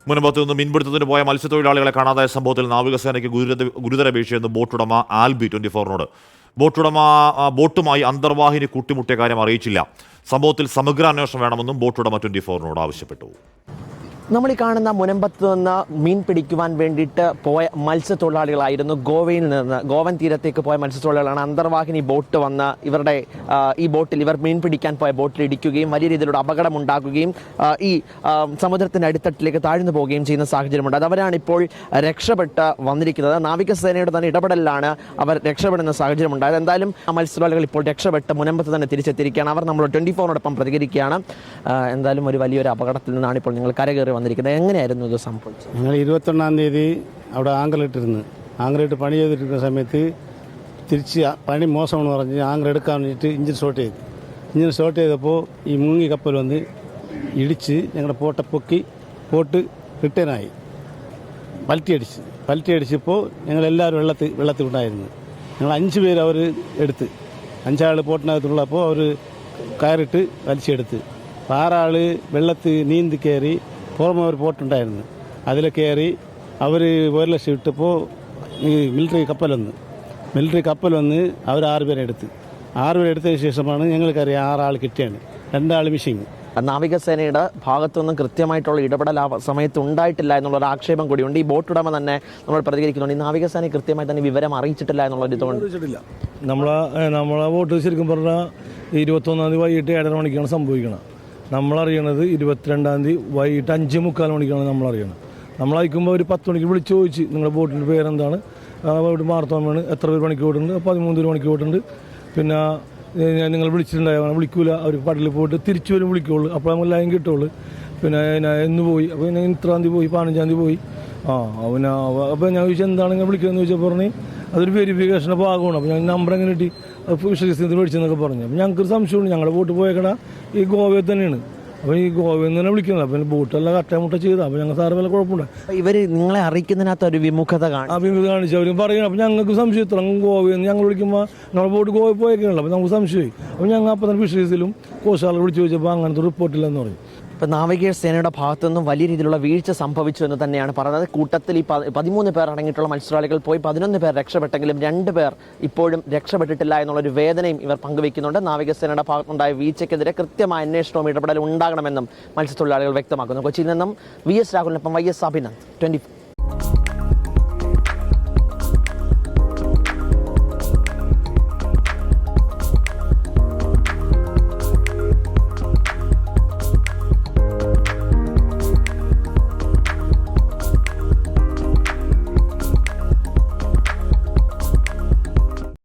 മുനമ്പത്ത് നിന്ന് മീൻപിടുത്തത്തിന് പോയ മത്സ്യത്തൊഴിലാളികളെ കാണാതായ സംഭവത്തിൽ നാവികസേനയ്ക്ക് ഗുരുതര വീഴ്ചയെന്ന് ബോട്ടുടമ ആൽബി 24നോട്. ബോട്ടുമായി അന്തർവാഹിനി കൂട്ടിമുട്ടിയ കാര്യം അറിയിച്ചില്ല. സംഭവത്തിൽ സമഗ്ര അന്വേഷണം വേണമെന്നും ബോട്ടുടമ 24നോട് ആവശ്യപ്പെട്ടു. നമ്മൾ ഈ കാണുന്ന മുനമ്പത്ത് നിന്ന് മീൻ പിടിക്കുവാൻ വേണ്ടിയിട്ട് പോയ മത്സ്യത്തൊഴിലാളികളായിരുന്നു. ഗോവയിൽ നിന്ന് ഗോവൻ തീരത്തേക്ക് പോയ മത്സ്യത്തൊഴിലാളികളാണ്. അന്തർവാഹിനി ബോട്ട് വന്ന് ഇവരുടെ ഈ ബോട്ടിൽ ഇവർ മീൻ പിടിക്കാൻ പോയ ബോട്ടിൽ ഇടിക്കുകയും വലിയ രീതിയിലുള്ള അപകടമുണ്ടാക്കുകയും ഈ സമുദ്രത്തിൻ്റെ അടിത്തട്ടിലേക്ക് താഴ്ന്നു പോവുകയും ചെയ്യുന്ന സാഹചര്യമുണ്ട്. അത് അവരാണ് ഇപ്പോൾ രക്ഷപ്പെട്ട് വന്നിരിക്കുന്നത്. നാവികസേനയുടെ തന്നെ ഇടപെടലിലാണ് അവർ രക്ഷപ്പെടുന്ന സാഹചര്യമുണ്ടായത്. എന്തായാലും ആ മത്സ്യത്തൊഴിലാളികൾ ഇപ്പോൾ രക്ഷപ്പെട്ട് മുനമ്പത്ത് തന്നെ തിരിച്ചെത്തിയിരിക്കുകയാണ്. അവർ നമ്മൾ 24നോടൊപ്പം പ്രതികരിക്കുകയാണ്. എന്തായാലും ഒരു വലിയൊരു അപകടത്തിൽ നിന്നാണ് ഇപ്പോൾ നിങ്ങൾ കരകയറി വന്നിരിക്കുന്നത്. എങ്ങനെയായിരുന്നു ഇത് സംഭവിച്ചത്? ഞങ്ങൾ 21-ാം തീയതി അവിടെ ആങ്കറിട്ട് പണി ചെയ്തിട്ടിരുന്ന സമയത്ത് തിരിച്ച് പണി മോശമെന്ന് പറഞ്ഞ് ആങ്കർ എടുക്കാൻ വേണ്ടിയിട്ട് ഇഞ്ചിൻ ഷോർട്ട് ചെയ്തപ്പോൾ ഈ മുങ്ങി കപ്പൽ വന്ന് ഇടിച്ച് ഞങ്ങളുടെ പോട്ടെ പൊക്കി പോട്ട് റിട്ടേണായി പൽറ്റി അടിച്ചപ്പോൾ ഞങ്ങളെല്ലാവരും വെള്ളത്തിൽ ഉണ്ടായിരുന്നു. ഞങ്ങൾ 5 പേര് അവർ എടുത്ത് 5 ആൾ പോട്ടിനകത്തുള്ളപ്പോൾ അവർ കയറിട്ട് വലിച്ചെടുത്ത് 6 ആൾ വെള്ളത്തിൽ നീന്തി കയറി പുറമെ ഒരു പോട്ടുണ്ടായിരുന്നു. അതിൽ കയറി അവർ 1 ലക്ഷം ഇട്ടപ്പോൾ ഈ മിലിറ്ററി കപ്പൽ വന്ന് അവർ 6 പേരെ എടുത്തതിന് ശേഷമാണ് ഞങ്ങൾക്കറിയാം 6 ആൾ കിട്ടിയാണ്. 2 ആൾ മിസ്സിങ്. നാവികസേനയുടെ ഭാഗത്തുനിന്നും കൃത്യമായിട്ടുള്ള ഇടപെടൽ ആ സമയത്ത് ഉണ്ടായിട്ടില്ല എന്നുള്ളൊരു ആക്ഷേപം കൂടിയുണ്ട്. ഈ ബോട്ടുടമ തന്നെ നമ്മൾ പ്രതികരിക്കുന്നുണ്ട്. ഈ നാവികസേന കൃത്യമായി തന്നെ വിവരം അറിയിച്ചിട്ടില്ല എന്നുള്ളൊരു ഇതുകൊണ്ട് നമ്മളെ ബോട്ട് ശരിക്കും പറഞ്ഞാൽ 21-ാം തീയതി വൈകിട്ട് 7:30 മണിക്കാണ് സംഭവിക്കണം. നമ്മളറിയണത് 22-ാം തീയതി വൈകിട്ട് 5:45 മണിക്കാണ് നമ്മളറിയണത്. നമ്മളയക്കുമ്പോൾ ഒരു 10 മണിക്ക് വിളിച്ച് ചോദിച്ച് നിങ്ങളുടെ ബോട്ടിൻ്റെ പേരെന്താണ്, ഇവിടെ മാർത്തോമാണ്, എത്ര പേര് പണിക്ക് പോയിട്ടുണ്ട്, 13 പേര് പണിക്ക് പോയിട്ടുണ്ട്, പിന്നെ നിങ്ങൾ വിളിച്ചിട്ടുണ്ടായിരുന്നു. വിളിക്കൂല, അവർ പടലിൽ പോയിട്ട് തിരിച്ചു വരും വിളിക്കുള്ളൂ. അപ്പോൾ നമ്മൾ ലൈൻ കിട്ടുള്ളൂ. പിന്നെ എന്ന് പോയി, അപ്പോൾ ഞാൻ 3-ാം തീയതി പോയി, 15-ാം തീയതി പോയി. പിന്നെ അപ്പോൾ ഞാൻ ചോദിച്ചാൽ എന്താണ് ഇങ്ങനെ വിളിക്കുന്നതെന്ന് ചോദിച്ചാൽ പറഞ്ഞ് അതൊരു വെരിഫിക്കേഷൻ്റെ ഭാഗമാണ്. അപ്പോൾ ഞാൻ നമ്പർ എങ്ങനെ കിട്ടി, വിശ്വസിച്ച് മേടിച്ചെന്നൊക്കെ പറഞ്ഞു. അപ്പോൾ ഞങ്ങൾക്കൊരു സംശയമുണ്ട്, ഞങ്ങളുടെ ബോട്ട് പോയേക്കണ ഈ ഗോവയിൽ തന്നെയാണ്. അപ്പോൾ ഈ ഗോവയിൽ നിന്ന് തന്നെ വിളിക്കുന്നത്. അപ്പോൾ ബോട്ടെല്ലാം കട്ടമുട്ട ചെയ്താൽ അപ്പോൾ ഞങ്ങൾ സാറ് വല്ല കുഴപ്പമുണ്ട്. ഇവർ നിങ്ങളെ അറിയിക്കുന്നതിനകത്ത് ഒരു വിമുഖത കാണിച്ചു അവർ പറയണം. അപ്പോൾ ഞങ്ങൾക്ക് സംശയം ഇത്ര ഗോവയിൽ നിന്ന് ഞങ്ങൾ വിളിക്കുമ്പോൾ നമ്മുടെ ബോട്ട് ഗോവയിൽ പോയേക്കാണല്ലോ. അപ്പോൾ നമുക്ക് സംശയമായി. അപ്പോൾ ഞങ്ങൾ അപ്പോൾ തന്നെ ഫിഷറീസിലും കോസ്റ്റാളിൽ വിളിച്ച് ചോദിച്ചപ്പോൾ അങ്ങനത്തെ റിപ്പോർട്ടില്ലെന്ന് പറയും. ഇപ്പോൾ നാവികസേനയുടെ ഭാഗത്തു നിന്നും വലിയ രീതിയിലുള്ള വീഴ്ച സംഭവിച്ചു എന്ന് തന്നെയാണ് പറയുന്നത്. കൂട്ടത്തിൽ ഈ 13 പേർ അടങ്ങിയിട്ടുള്ള മത്സ്യത്തൊഴിലാളികൾ പോയി 11 പേർ രക്ഷപ്പെട്ടെങ്കിലും 2 പേർ ഇപ്പോഴും രക്ഷപ്പെട്ടിട്ടില്ല എന്നുള്ളൊരു വേദനയും ഇവർ പങ്കുവയ്ക്കുന്നുണ്ട്. നാവികസേനയുടെ ഭാഗത്തുണ്ടായ വീഴ്ചയ്ക്കെതിരെ കൃത്യമായ അന്വേഷണവും ഇടപെടലും ഉണ്ടാകണമെന്നും മത്സ്യത്തൊഴിലാളികൾ വ്യക്തമാക്കുന്നു. കൊച്ചിയിൽ നിന്നും VS രാഹുലിനൊപ്പം YS അഭിനന്ദ്, 24.